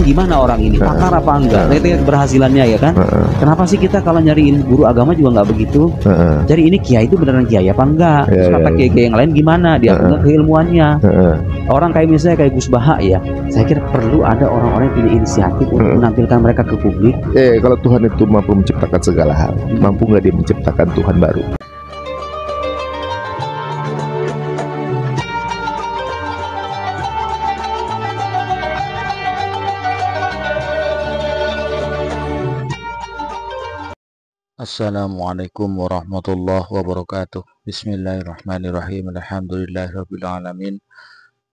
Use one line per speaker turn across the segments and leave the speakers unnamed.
Gimana orang ini, pakar apa enggak, lihat keberhasilannya ya kan. Kenapa sih kita kalau nyariin guru agama juga nggak begitu, jadi ini kiai itu beneran kiai apa enggak, terus kata kiai yang lain gimana, dia punya keilmuannya. Orang kayak misalnya kayak Gus Baha ya, saya kira perlu ada orang-orang yang punya inisiatif untuk menampilkan mereka ke publik.
Kalau Tuhan itu mampu menciptakan segala hal, mampu nggak dia menciptakan Tuhan baru?
Assalamualaikum warahmatullahi wabarakatuh. Bismillahirrahmanirrahim. Alhamdulillahirabbil alamin.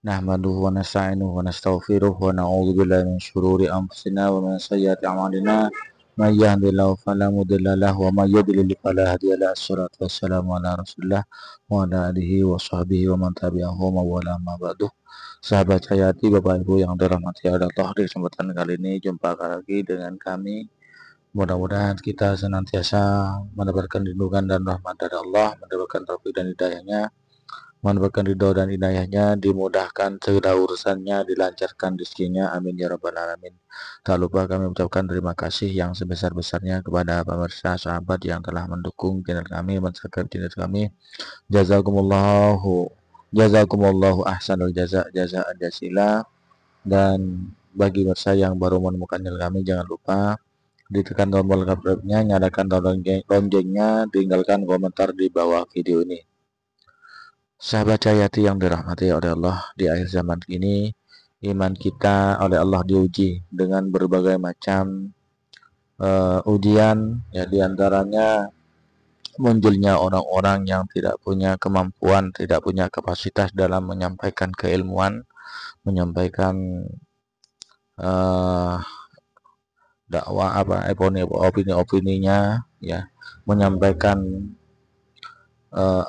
Nahmaduhu wa nasta'inuhu wa nastaghfiruh wa na'udzu billahi min syururi anfusina wa min sayyiati a'malina. May yahdihillahu fala mudilla lahu wa may yudlil fala hadiya lahu. Wassalatu wassalamu ala Rasulillah wa ala alihi wa sahbihi wa man tabi'ahum wa wala ma ba'du. Sahabat Hayati, Bapak Ibu yang dirahmati Allah, di kesempatan kali ini jumpa lagi dengan kami. Mudah-mudahan kita senantiasa mendapatkan lindungan dan rahmat dari Allah, mendapatkan taufik dan hidayahnya, mendapatkan ridho dan hidayahnya, dimudahkan segala urusannya, dilancarkan rezekinya, amin ya rabbal alamin. Tak lupa kami ucapkan terima kasih yang sebesar-besarnya kepada pemirsa sahabat yang telah mendukung channel kami, men-subscribe channel kami. Jazakumullahu ahsanul jazaan jasila. Dan bagi pemirsa yang baru menemukan channel kami, jangan lupa ditekan tombol subscribe-nya, nyalakan loncengnya, tinggalkan komentar di bawah video ini. Sahabat Hayati yang dirahmati oleh Allah, di akhir zaman ini iman kita oleh Allah diuji dengan berbagai macam ujian, ya, diantaranya munculnya orang-orang yang tidak punya kemampuan, tidak punya kapasitas dalam menyampaikan keilmuan, menyampaikan dakwah opini-opininya, ya, menyampaikan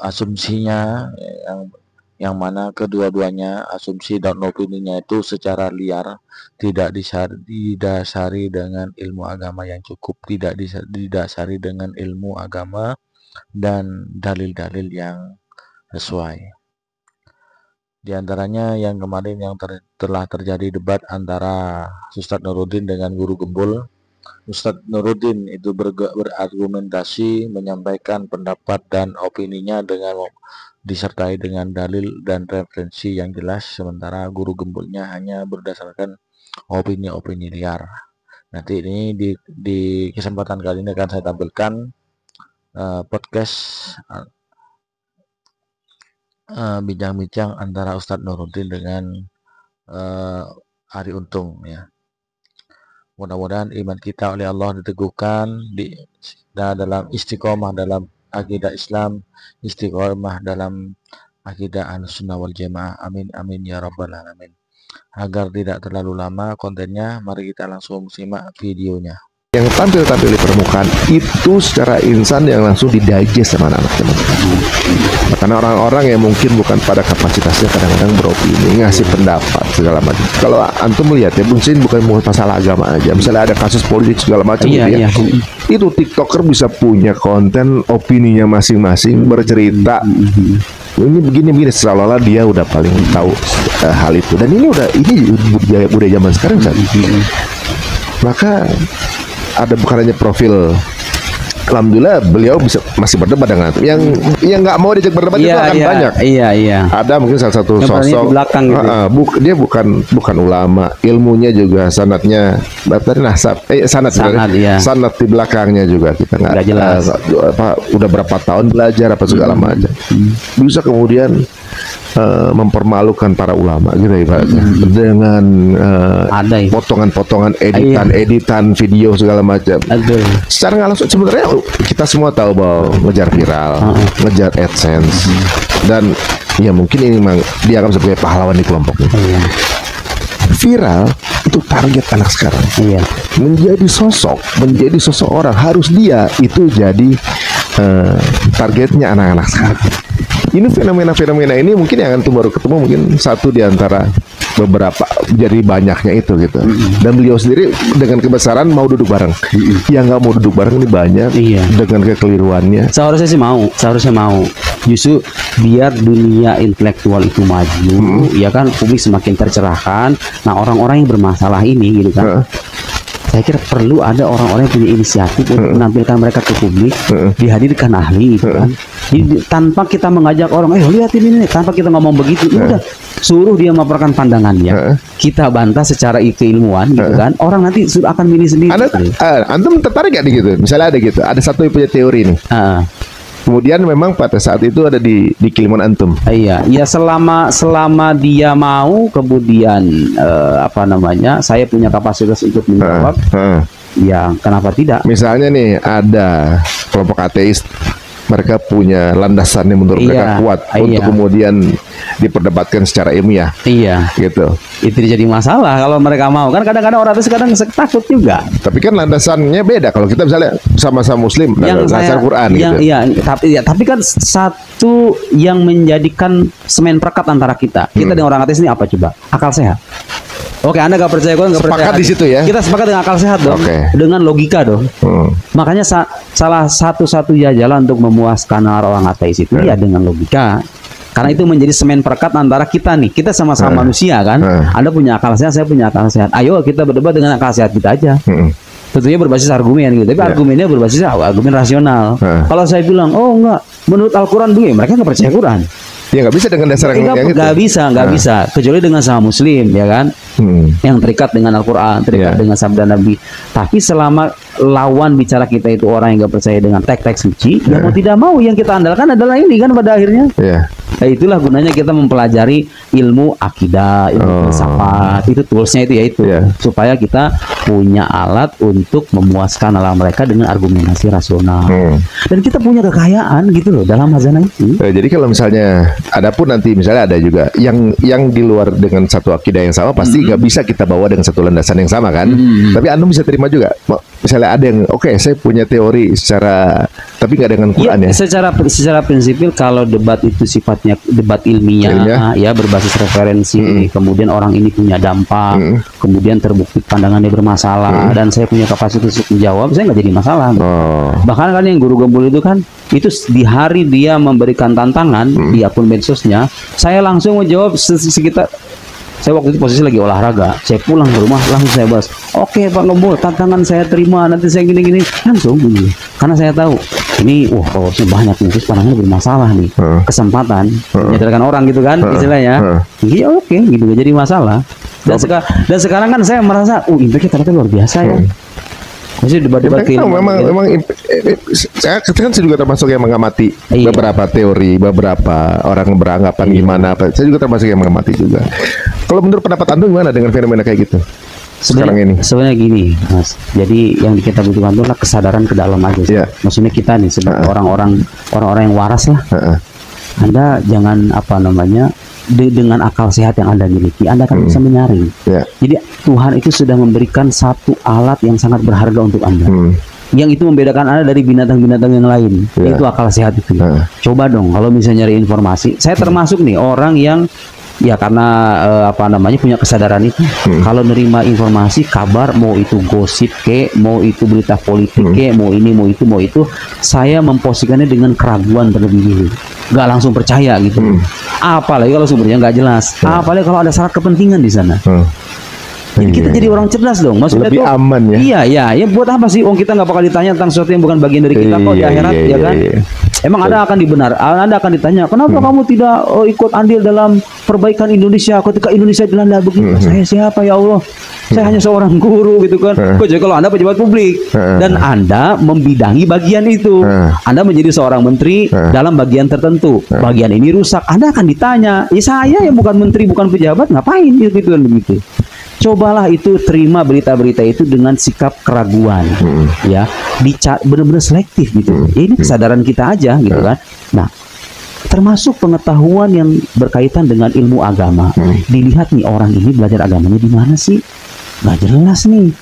asumsinya, yang mana kedua-duanya asumsi dan opininya itu secara liar, tidak didasari dengan ilmu agama yang cukup, tidak didasari dengan ilmu agama dan dalil-dalil yang sesuai. Di antaranya yang kemarin yang telah terjadi debat antara Ustadz Nuruddin dengan Guru Gembul. Ustadz Nuruddin itu berargumentasi, menyampaikan pendapat dan opininya dengan disertai dengan dalil dan referensi yang jelas, sementara Guru Gembulnya hanya berdasarkan opini-opini liar. Nanti ini di kesempatan kali ini akan saya tampilkan podcast bincang-bincang antara Ustadz Nuruddin dengan Ari Untung, ya. Mudah-mudahan iman kita oleh Allah diteguhkan dalam istiqomah dalam akidah Islam, istiqomah dalam akidah Ahlussunnah wal Jamaah, amin amin ya rabbal alamin. Agar tidak terlalu lama kontennya, mari kita langsung simak videonya.
Yang tampil di permukaan itu secara insan yang langsung didigest sama anak-anak teman-teman. Karena orang-orang yang mungkin bukan pada kapasitasnya kadang-kadang beropini, ngasih pendapat segala macam. Kalau antum melihat ya, mungkin bukan masalah agama aja. Misalnya ada kasus politik segala macam, itu TikToker bisa punya konten opininya masing-masing, bercerita. Ini begini seolah-olah dia udah paling tahu hal itu. Dan ini budaya zaman sekarang kan. Maka ada bukan hanya profil, alhamdulillah beliau masih berdebat dengan yang nggak mau diajak berdebat itu akan banyak. Ada mungkin salah satu yang sosok belakang gitu. Dia bukan ulama, ilmunya juga sanadnya sanad di belakangnya juga kita nggak jelas udah berapa tahun belajar apa segala macam. Bisa kemudian mempermalukan para ulama gitu ya, dengan potongan-potongan editan video segala macam. Secara nggak langsung sebenarnya kita semua tahu bahwa ngejar viral, ngejar AdSense, dan ya mungkin ini memang dia akan sebagai pahlawan di kelompoknya. Viral itu target anak sekarang. Menjadi sosok orang, harus dia itu jadi targetnya anak-anak sekarang. Ini fenomena ini mungkin yang antum baru ketemu mungkin satu di antara beberapa jadi banyaknya itu gitu. Dan beliau sendiri dengan kebesaran mau duduk bareng. Yang nggak mau duduk bareng ini banyak. Dengan kekeliruannya.
Seharusnya mau. Justru biar dunia intelektual itu maju, ya kan, publik semakin tercerahkan. Nah, orang-orang yang bermasalah ini gitu kan. Saya kira perlu ada orang-orang yang punya inisiatif untuk menampilkan mereka ke publik, dihadirkan ahli gitu kan. Jadi, tanpa kita mengajak orang, lihat ini, tanpa kita ngomong begitu, udah suruh dia memaparkan pandangannya. Kita bantah secara keilmuan gitu kan. Orang nanti akan milih sendiri.
Antum tertarik gak di gitu? Misalnya ada gitu, ada satu yang punya teori nih. Kemudian memang pada saat itu ada di keilmuan antum.
Iya, selama dia mau, kemudian saya punya kapasitas untuk menjawab. Ya, kenapa tidak?
Misalnya nih ada kelompok ateis, mereka punya landasan yang menurut mereka kuat untuk kemudian diperdebatkan secara ilmiah. Gitu.
Itu jadi masalah kalau mereka mau. Kan kadang-kadang orang itu kadang takut juga.
Tapi kan landasannya beda. Kalau kita misalnya sama-sama Muslim, landasan Quran gitu.
Tapi kan satu yang menjadikan semen perekat antara kita dengan orang ateis ini apa coba? Akal sehat. Oke, Anda nggak percaya, gue nggak percaya.
Sepakat di situ ya.
Kita sepakat dengan akal sehat dong, dengan logika dong. Makanya salah satu-satunya jalan untuk memuaskan orang ateis itu ya dengan logika. Karena itu menjadi semen perekat antara kita nih. Kita sama-sama manusia kan. Anda punya akal sehat, saya punya akal sehat. Ayo kita berdebat dengan akal sehat kita aja. Tentunya berbasis argumen gitu. Tapi argumennya berbasis argumen rasional. Kalau saya bilang, oh enggak, menurut Al-Quran begini, mereka nggak percaya Quran.
Ya nggak bisa dengan dasar yang itu.
Nggak bisa. Kecuali dengan sama Muslim, ya kan? Yang terikat dengan Al-Quran, terikat dengan sabda Nabi. Tapi selama lawan bicara kita itu orang yang nggak percaya dengan teks-teks suci, ya mau tidak mau yang kita andalkan adalah ini kan pada akhirnya. Nah, itulah gunanya kita mempelajari ilmu akidah, ilmu filsafat. Itu toolsnya itu yaitu supaya kita punya alat untuk memuaskan alam mereka dengan argumentasi rasional. Dan kita punya kekayaan gitu loh dalam hazanah itu.
Jadi kalau misalnya adapun nanti misalnya ada juga yang di luar dengan satu akidah yang sama, pasti nggak bisa kita bawa dengan satu landasan yang sama kan. Tapi Anda bisa terima juga. Misalnya ada yang saya punya teori secara tapi nggak dengan Quran ya.
Secara prinsipil kalau debat itu sifatnya debat ilmiah. Ya berbasis referensi, kemudian orang ini punya dampak, kemudian terbukti pandangannya bermasalah dan saya punya kapasitas untuk menjawab, saya nggak jadi masalah. Bahkan kan yang guru gembul itu kan itu di hari dia memberikan tantangan di akun medsosnya, saya langsung menjawab sekitar. Saya waktu itu posisi lagi olahraga, saya pulang ke rumah langsung saya bahas. Oke Pak Gembul, tantangan saya terima, nanti saya gini-gini langsung begini. Karena saya tahu ini powernya banyak nih, terus pandangannya bermasalah nih. Kesempatan menyadarkan orang gitu kan istilahnya. Iya oke, gitu gak jadi masalah. Dan sekarang kan saya merasa impactnya ternyata luar biasa ya. Maksudnya debat-debat
memang saya kan juga termasuk yang mengamati beberapa teori, beberapa orang beranggapan gimana. Saya juga termasuk yang mengamati juga. Kalau menurut pendapat Anda gimana dengan fenomena kayak gitu sekarang ini?
Sebenarnya gini, Mas. Jadi yang kita butuhkan itu adalah kesadaran ke dalam aja. Maksudnya kita nih sebagai orang-orang yang waras lah. Anda jangan dengan akal sehat yang Anda miliki, Anda akan bisa menyaring. Jadi Tuhan itu sudah memberikan satu alat yang sangat berharga untuk Anda. Yang itu membedakan Anda dari binatang-binatang yang lain. Itu akal sehat itu. Coba dong kalau misalnya nyari informasi. Saya termasuk nih orang yang ya karena punya kesadaran itu. Kalau nerima informasi, kabar, mau itu gosip mau itu berita politik mau ini, mau itu, saya memposisikannya dengan keraguan terlebih dulu. Nggak langsung percaya gitu. Apalagi kalau sumbernya nggak jelas. Apalagi kalau ada syarat kepentingan di sana. Jadi kita jadi orang cerdas dong. Maksudnya
lebih aman ya.
Iya. Buat apa sih? Kita nggak bakal ditanya tentang sesuatu yang bukan bagian dari kita kok di akhirat, ya kan? Emang Anda akan ditanya, kenapa kamu tidak ikut andil dalam perbaikan Indonesia ketika Indonesia dilanda begitu? Saya siapa ya Allah? Saya hanya seorang guru gitu kan. Jadi kalau Anda pejabat publik dan Anda membidangi bagian itu, Anda menjadi seorang menteri dalam bagian tertentu, bagian ini rusak, Anda akan ditanya. Ya saya yang bukan menteri, bukan pejabat, ngapain gitu kan begitu? Cobalah itu terima berita-berita itu dengan sikap keraguan, ya, benar-benar selektif gitu. Ini kesadaran kita aja gitu kan. Nah, termasuk pengetahuan yang berkaitan dengan ilmu agama. Dilihat nih orang ini belajar agamanya di mana sih? Nggak jelas nih.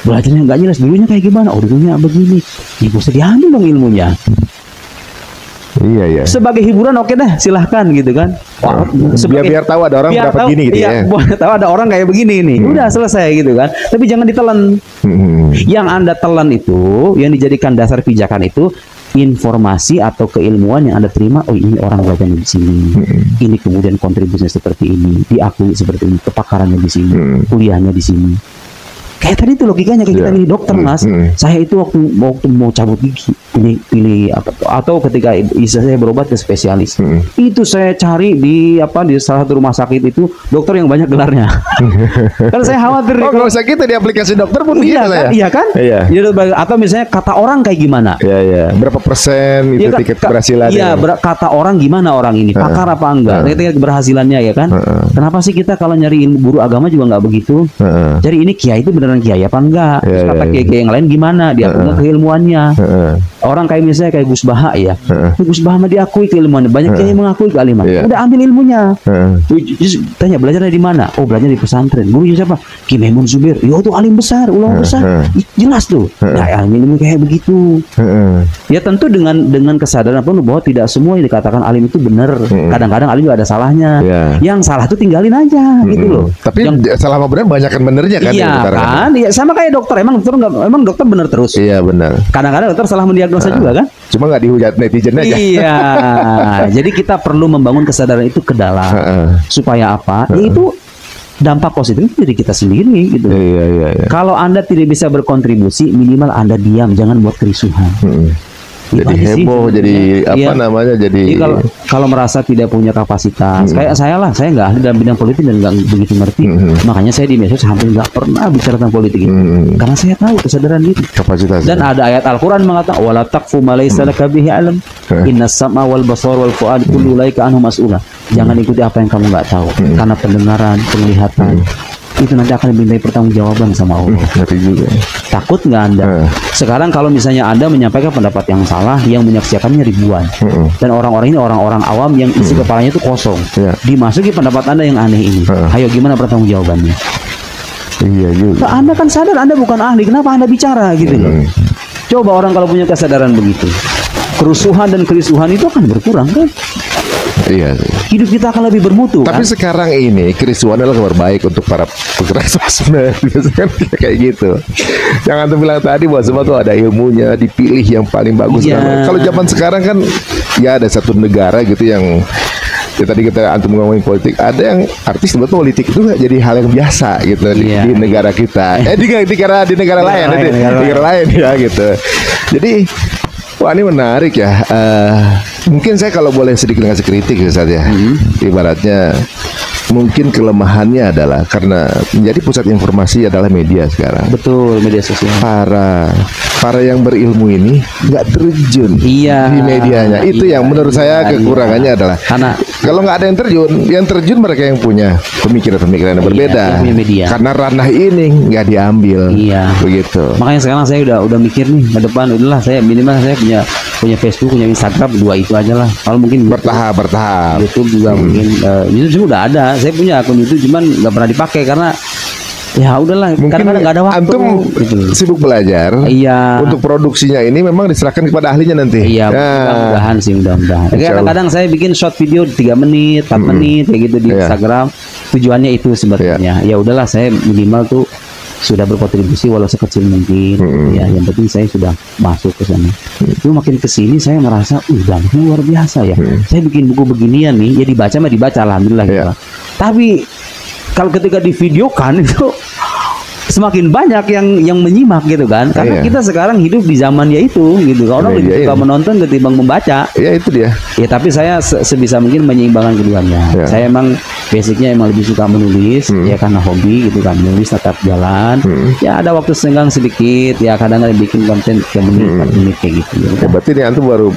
Belajarnya nggak jelas. Dulunya kayak gimana? Dulunya begini. Ya bisa diambil dong ilmunya.
Iya, iya.
Sebagai hiburan oke dah, silahkan gitu kan.
Biar tahu ada orang berapa gini gitu
ya. Biar tahu ada orang kayak begini nih. Udah selesai gitu kan. Tapi jangan ditelan. Yang Anda telan itu, yang dijadikan dasar pijakan itu informasi atau keilmuan yang Anda terima. Oh, ini orang belajar di sini. Ini kemudian kontribusinya seperti ini, diakui seperti ini, kepakarannya di sini, kuliahnya di sini. Kayak tadi itu logikanya kayak kita nih dokter, Mas. Saya itu waktu mau cabut gigi pilih apa atau ketika saya berobat ke spesialis. Itu saya cari di salah satu rumah sakit itu dokter yang banyak gelarnya. Karena saya khawatir
nggak usah gitu di aplikasi dokter pun
iya
gitu
kan? Iya kan? Iya. Atau misalnya kata orang kayak gimana?
Iya, iya. Berapa persen itu tingkat keberhasilan?
Iya, kata orang gimana orang ini? Pakar apa enggak? Tingkat keberhasilannya ya kan? Kenapa sih kita kalau nyariin guru agama juga nggak begitu? Jadi ini kiai itu beneran kiai apa enggak? Terus kata kiai yang lain gimana? Dia punya keilmuannya. Orang kayak misalnya kayak Gus Baha ya. Gus Baha mah diakui keilmuannya. Banyak kiai mengakui kealiman. Udah ambil ilmunya. Terus tanya belajarnya di mana? Oh, belajar di pesantren. Gurunya siapa? Ki Maimun Zubir. Yo itu alim besar, ulama besar. Jelas tuh. Nah, ilmu kayak begitu. Ya tentu dengan kesadaran penuh bahwa tidak semua yang dikatakan alim itu benar. Kadang-kadang alim juga ada salahnya. Yang salah itu tinggalin aja gitu loh.
Tapi selama benar banyak kan benernya kan?
Iya kan? Iya, sama kayak dokter. Emang dokter benar terus.
Iya benar.
Kadang-kadang dokter salah mendiagnosa juga kan?
Cuma nggak dihujat netizen aja.
Iya. Jadi kita perlu membangun kesadaran itu ke dalam. Supaya apa? Yaitu dampak positif diri kita sendiri gitu.
Iya.
Kalau Anda tidak bisa berkontribusi, minimal Anda diam, jangan buat kerisuhan.
Jadi heboh, jadi apa namanya, jadi
kalau merasa tidak punya kapasitas, kayak saya lah, saya nggak ahli dalam bidang politik dan nggak begitu ngerti, makanya saya di medsos hampir nggak pernah bicara tentang politik itu, karena saya tahu kesadaran diri.
Kapasitas.
Dan ada ayat Al-Quran mengatakan, wala taqfu ma laysa laka bihi ilm, innas sam'a wal basar wal fuad kullu ulaika anhu mas'ula. Jangan ikuti apa yang kamu nggak tahu, karena pendengaran, penglihatan itu nanti akan dimintai pertanggungjawaban sama Allah.
Juga.
Takut nggak Anda? Sekarang kalau misalnya Anda menyampaikan pendapat yang salah, yang menyaksikannya ribuan, dan orang-orang ini orang-orang awam yang isi kepalanya itu kosong, dimasuki pendapat Anda yang aneh ini. Ayo gimana pertanggungjawabannya?
Iya juga.
Nah, Anda kan sadar Anda bukan ahli, kenapa Anda bicara gitu loh? Coba orang kalau punya kesadaran begitu, kerusuhan dan kerisuhan itu akan berkurang kan?
Iya.
Hidup kita akan lebih bermutu.
Tapi kan? Sekarang ini kerisuhan adalah kabar baik untuk para penggerak sosmed. Kan kayak gitu. Jangan tuh bilang tadi bahwa semua tuh ada ilmunya, dipilih yang paling bagus. Kalau zaman sekarang kan ya ada satu negara gitu yang ya tadi kita antum ngomongin politik, ada yang artis sebetulnya politik itu jadi hal yang biasa gitu di negara kita. Di negara lain ya gitu. Jadi wah, ini menarik ya. Mungkin saya kalau boleh sedikit ngasih kritik Ustaz ya. Ibaratnya mungkin kelemahannya adalah karena menjadi pusat informasi adalah media sekarang.
Betul, media sosial.
Para yang berilmu ini nggak terjun di medianya. Itu yang menurut saya kekurangannya adalah karena kalau nggak ada yang terjun mereka yang punya pemikiran-pemikiran yang berbeda. Karena ranah ini nggak diambil. Begitu.
Makanya sekarang saya udah mikir nih ke depan, udahlah saya minimal saya punya Facebook, punya Instagram, dua itu aja lah. Kalau mungkin
bertahap.
YouTube juga mungkin. YouTube udah ada. Saya punya akun YouTube cuman nggak pernah dipakai karena ya udahlah, kadang-kadang nggak ada waktu.
Antum gitu. Sibuk belajar. Untuk produksinya ini memang diserahkan kepada ahlinya nanti.
Mudah-mudahan sih, mudah-mudahan. Kadang-kadang saya bikin short video 3 menit, 4 menit kayak gitu di Instagram. Tujuannya itu sebetulnya. Ya udahlah, saya minimal tuh sudah berkontribusi walau sekecil mungkin. Ya, yang penting saya sudah masuk ke sana. Itu makin kesini saya merasa udah luar biasa ya. Saya bikin buku beginian nih, ya dibaca alhamdulillah gitu. Tapi kalau ketika divideokan itu semakin banyak yang menyimak gitu kan, karena kita sekarang hidup di zaman yaitu gitu, orang lebih suka menonton ketimbang membaca.
Ya itu dia.
Ya tapi saya sebisa mungkin menyeimbangkan keduanya. Saya emang basicnya emang lebih suka menulis, ya karena hobi gitu kan, menulis tetap jalan. Ya ada waktu senggang sedikit, ya kadang-kadang bikin konten 3 menit, 4 menit kayak gitu.
Ya berarti ini antum baru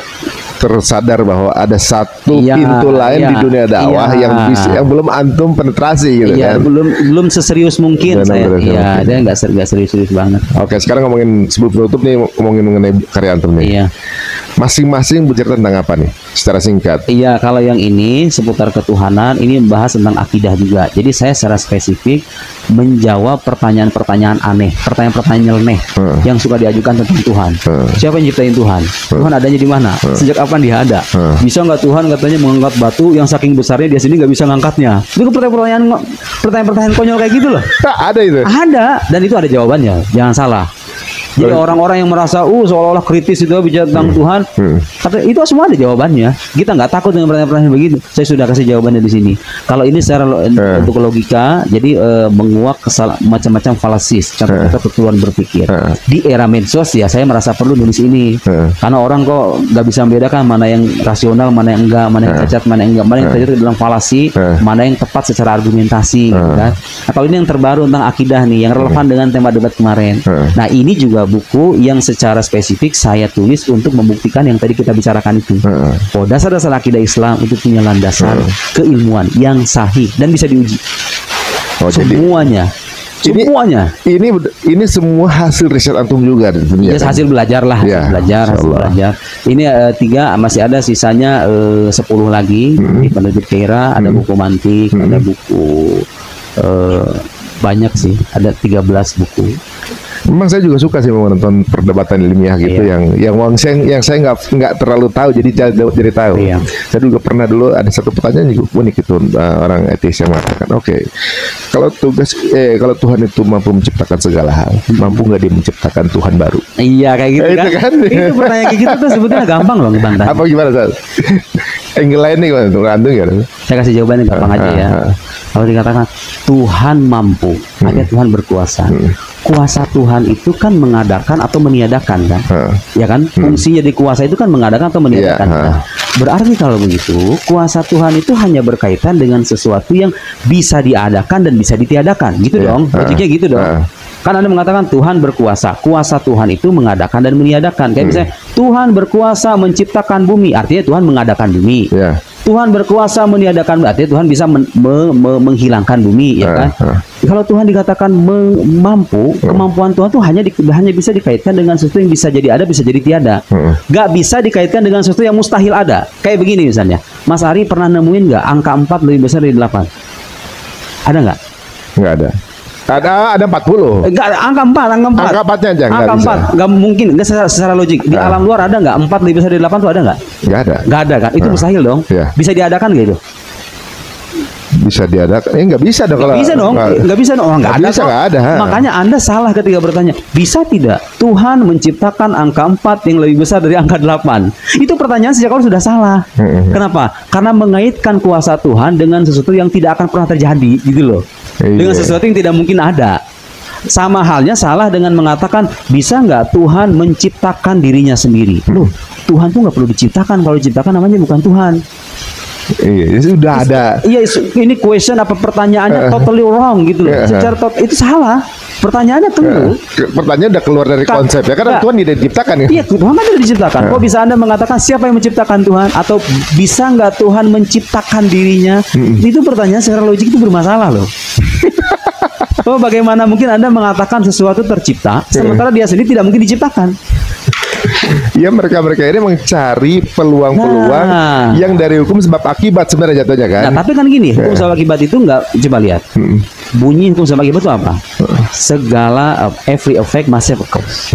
tersadar bahwa ada satu pintu lain di dunia dakwah yang belum antum penetrasi gitu kan.
Belum seserius mungkin saya. Dia nggak serius banget.
Oke, sekarang ngomongin sebelum penutup nih, ngomongin mengenai karya antum nih. Masing-masing bercerita tentang apa nih secara singkat?
Iya, kalau yang ini seputar ketuhanan, ini membahas tentang akidah juga. Jadi saya secara spesifik menjawab pertanyaan-pertanyaan aneh, pertanyaan-pertanyaan nyeleneh yang suka diajukan tentang Tuhan. Siapa yang nyiptain Tuhan? Tuhan adanya di mana? Sejak apa kapan dia ada? Bisa nggak Tuhan katanya mengangkat batu yang saking besarnya dia sendiri nggak bisa ngangkatnya? Itu pertanyaan konyol kayak gitu loh.
Ada itu.
Ada, dan itu ada jawabannya. Jangan salah. Jadi orang-orang yang merasa seolah-olah kritis itu bicara tentang Tuhan, tapi itu semua ada jawabannya. Kita nggak takut dengan pertanyaan-pertanyaan begitu. Saya sudah kasih jawabannya di sini. Kalau ini secara untuk logika, jadi menguak macam-macam falasis, contoh kekeluaran berpikir. Di era medsos ya, saya merasa perlu nulis ini, karena orang kok nggak bisa membedakan mana yang rasional, mana yang enggak, mana yang cacat, mana yang enggak, mana yang terjadi dalam falasi, mana yang tepat secara argumentasi. Kan? Nah, kalau ini yang terbaru tentang akidah nih, yang relevan dengan tema debat kemarin. Nah, ini juga buku yang secara spesifik saya tulis untuk membuktikan yang tadi kita bicarakan itu. Oh, dasar-dasar akidah Islam itu punya landasan keilmuan yang sahih dan bisa diuji. Semuanya.
Ini semua hasil riset antum juga
ya, hasil belajar lah, hasil belajar. Ini 3, masih ada sisanya 10 lagi di penerbit Kera, ada buku mantik, ada buku banyak sih, ada 13 buku.
Memang saya juga suka sih menonton perdebatan ilmiah gitu, yang saya nggak terlalu tahu, jadi tahu. Saya juga pernah dulu ada satu pertanyaan juga unik itu, orang etis yang mengatakan, kalau Tuhan itu mampu menciptakan segala hal, mampu nggak dia menciptakan Tuhan baru?
Iya kayak gitu kan? Itu pertanyaan kayak gitu tuh sebetulnya gampang loh Bang.
Apa gimana Sal? Angle lain nih antum ya?
Saya kasih jawabannya gampang aja ya. Kalau dikatakan Tuhan mampu, artinya Tuhan berkuasa. Kuasa Tuhan itu kan mengadakan atau meniadakan kan? Ya kan? Fungsinya di kuasa itu kan mengadakan atau meniadakan. Berarti kalau begitu, kuasa Tuhan itu hanya berkaitan dengan sesuatu yang bisa diadakan dan bisa ditiadakan. Gitu dong. Logiknya gitu dong. Kan Anda mengatakan Tuhan berkuasa. Kuasa Tuhan itu mengadakan dan meniadakan. Kayak misalnya Tuhan berkuasa menciptakan bumi, artinya Tuhan mengadakan bumi. Tuhan berkuasa meniadakan, artinya Tuhan bisa menghilangkan bumi, ya kan? Kalau Tuhan dikatakan mampu, kemampuan Tuhan tuh hanya bisa dikaitkan dengan sesuatu yang bisa jadi ada, bisa jadi tiada. Gak bisa dikaitkan dengan sesuatu yang mustahil ada. Kayak begini misalnya, Mas Ari pernah nemuin nggak angka 4 lebih besar dari 8? Ada nggak?
Nggak ada. Ada 40.
Enggak, angka 4.
Angka 4-nya aja
angka 4. Enggak mungkin, enggak secara logik. Di alam luar ada enggak 4 lebih besar dari 8 tuh ada enggak?
Enggak ada.
Enggak ada kan? Itu mustahil dong. Bisa diadakan enggak itu?
Bisa diadakan? Enggak bisa dong kalau.
Bisa dong. Enggak bisa dong. Enggak ada.
Bisa enggak ada.
Makanya Anda salah ketika bertanya, bisa tidak Tuhan menciptakan angka 4 yang lebih besar dari angka 8? Itu pertanyaan sejak awal sudah salah. Kenapa? Karena mengaitkan kuasa Tuhan dengan sesuatu yang tidak akan pernah terjadi, gitu loh. Dengan sesuatu yang tidak mungkin ada. Sama halnya salah dengan mengatakan bisa nggak Tuhan menciptakan dirinya sendiri. Loh, Tuhan tuh nggak perlu diciptakan. Kalau diciptakan namanya bukan Tuhan.
Iya, sudah ada.
Iya, ini question apa pertanyaannya totally wrong gitu loh. Secara itu salah. Pertanyaannya keliru.
Pertanyaan udah keluar dari konsep ya, karena Tuhan tidak diciptakan ya.
Iya, Tuhan kan tidak diciptakan. Kok bisa Anda mengatakan siapa yang menciptakan Tuhan, atau bisa nggak Tuhan menciptakan dirinya? Itu pertanyaan secara logik itu bermasalah loh. Oh, bagaimana mungkin Anda mengatakan sesuatu tercipta sementara dia sendiri tidak mungkin diciptakan?
Ya, mereka ini mencari peluang-peluang yang dari hukum sebab akibat sebenarnya jatuhnya kan.
Nah, tapi kan gini, hukum sebab akibat itu enggak, coba lihat. Bunyi hukum sebab akibat itu apa? Segala every effect must have a cause.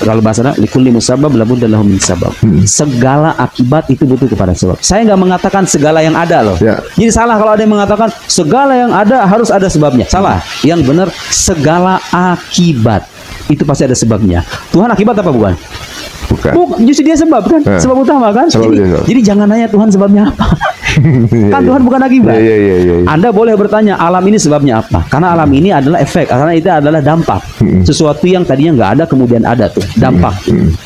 Kalau bahasanya likulli musabab labudda lahu min sabab. Segala akibat itu butuh kepada sebab. Saya nggak mengatakan segala yang ada loh. Jadi salah kalau ada yang mengatakan segala yang ada harus ada sebabnya. Salah. Yang benar segala akibat itu pasti ada sebabnya. Tuhan akibat apa bukan? Bukan. Justru dia sebab kan, sebab utama kan. Jadi jangan nanya Tuhan sebabnya apa. Kan Tuhan bukan akibat. Anda boleh bertanya alam ini sebabnya apa? Karena alam ini adalah efek, karena itu adalah dampak. Sesuatu yang tadinya nggak ada kemudian ada tuh dampak.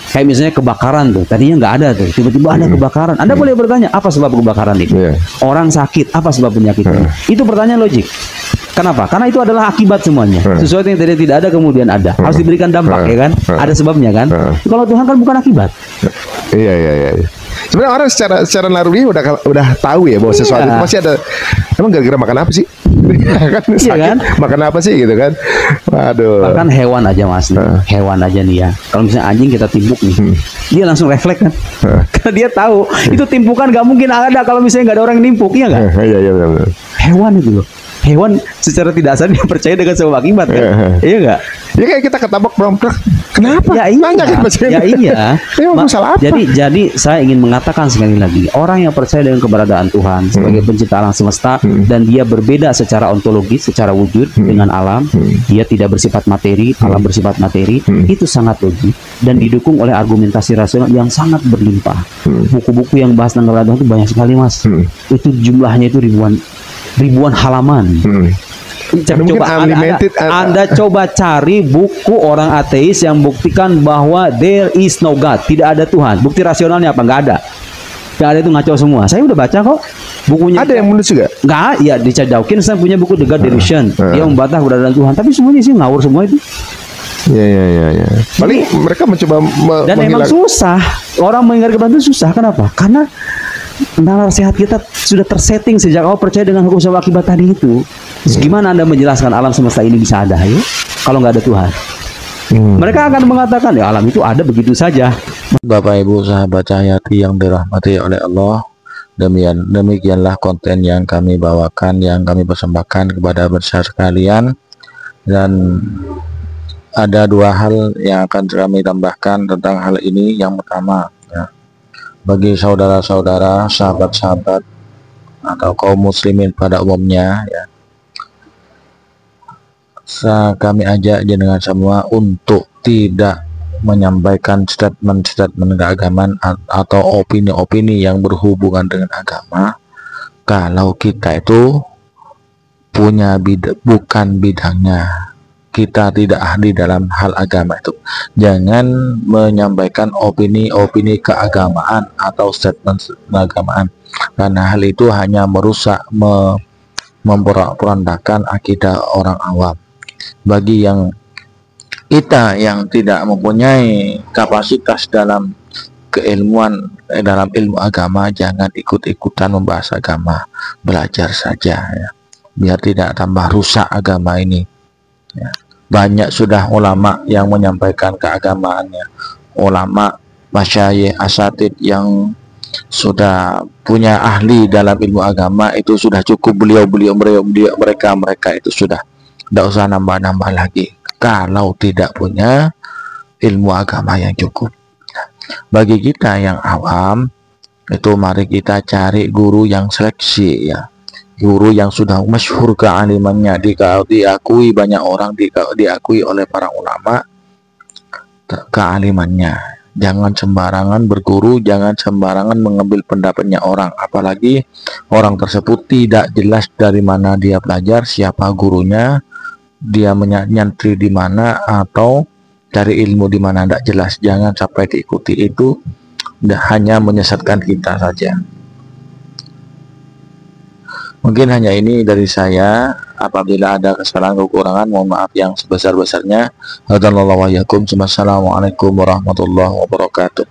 Kayak misalnya kebakaran tuh, tadinya nggak ada tuh, tiba-tiba ada kebakaran. Anda boleh bertanya apa sebab kebakaran itu? Orang sakit, apa sebab penyakitnya? Itu pertanyaan logik. Kenapa? Karena itu adalah akibat semuanya. Sesuatu yang tadi tidak ada kemudian ada. Harus diberikan dampak ya kan? Ada sebabnya kan? Kalau Tuhan kan bukan akibat.
Iya. Sebenarnya orang secara naluri udah tahu ya bahwa sesuatu itu pasti ada. Emang gara-gara makan apa sih? Kan sakit, kan? Makan apa sih gitu kan? Waduh.
Bahkan hewan aja Mas, hewan aja nih ya. Kalau misalnya anjing kita timpuk nih, dia langsung refleks kan? Karena dia tahu itu timpukan nggak mungkin ada kalau misalnya nggak ada orang yang nimpuk, iya nggak? Iya benar. Hewan itu loh. Hewan secara tidak sadar dia percaya dengan sebab akibat kan? Iya nggak?
Ya kayak kita ketabrak Kenapa?
Ya iya,
Nanya kan pasien.
ya iya.
Masalah apa?
Jadi saya ingin mengatakan sekali lagi, orang yang percaya dengan keberadaan Tuhan sebagai pencipta alam semesta dan dia berbeda secara ontologis, secara wujud dengan alam, dia tidak bersifat materi, alam bersifat materi, itu sangat logis dan didukung oleh argumentasi rasional yang sangat berlimpah. Buku-buku yang bahas tentang keberadaan itu banyak sekali, Mas. Itu jumlahnya itu ribuan halaman. Coba Anda coba cari buku orang ateis yang buktikan bahwa there is no God, tidak ada Tuhan. Bukti rasionalnya apa? Nggak ada. Nggak ada, itu ngaco semua. Saya udah baca kok bukunya.
Ada yang menulis juga?
Nggak, ya di Richard Dawkins saya punya buku The God Delusion. Dia membantah keberadaan Tuhan, tapi semuanya sih ngawur semua itu.
Ya. Paling mereka mencoba
dan memang susah. Orang mengingkari keberadaan itu susah. Kenapa? Karena nalar sehat kita sudah tersetting sejak awal percaya dengan hukum sebab akibat tadi itu. Terus gimana Anda menjelaskan alam semesta ini bisa ada ya kalau nggak ada Tuhan? Mereka akan mengatakan ya alam itu ada begitu saja.
Bapak Ibu sahabat Cahyati yang dirahmati oleh Allah, demikianlah konten yang kami bawakan, yang kami persembahkan kepada besar sekalian. Dan ada dua hal yang akan kami tambahkan tentang hal ini. Yang pertama, ya, bagi saudara-saudara, sahabat-sahabat atau kaum muslimin pada umumnya, ya, kami ajak jenengan semua untuk tidak menyampaikan statement-statement keagamaan atau opini-opini yang berhubungan dengan agama kalau kita itu punya bukan bidangnya, kita tidak ahli dalam hal agama itu. Jangan menyampaikan opini-opini keagamaan atau statement keagamaan, karena hal itu hanya merusak, memporak-porandakan akidah orang awam. Bagi yang kita yang tidak mempunyai kapasitas dalam keilmuan dalam ilmu agama, jangan ikut-ikutan membahas agama, belajar saja ya, biar tidak tambah rusak agama ini ya. Banyak sudah ulama yang menyampaikan keagamaannya, ulama, masyayikh, asatid yang sudah punya ahli dalam ilmu agama, itu sudah cukup. Mereka itu sudah tidak usah nambah-nambah lagi kalau tidak punya ilmu agama yang cukup. Bagi kita yang awam itu, mari kita cari guru yang seleksi ya, guru yang sudah masyhur kealimannya, diakui banyak orang, diakui oleh para ulama kealimannya. Jangan sembarangan berguru, jangan sembarangan mengambil pendapatnya orang, apalagi orang tersebut tidak jelas dari mana dia belajar, siapa gurunya, dia menyantri di mana atau cari ilmu di mana, tidak jelas. Jangan sampai diikuti, itu hanya menyesatkan kita saja. Mungkin hanya ini dari saya. Apabila ada kesalahan kekurangan, mohon maaf yang sebesar-besarnya. Assalamualaikum warahmatullahi wabarakatuh.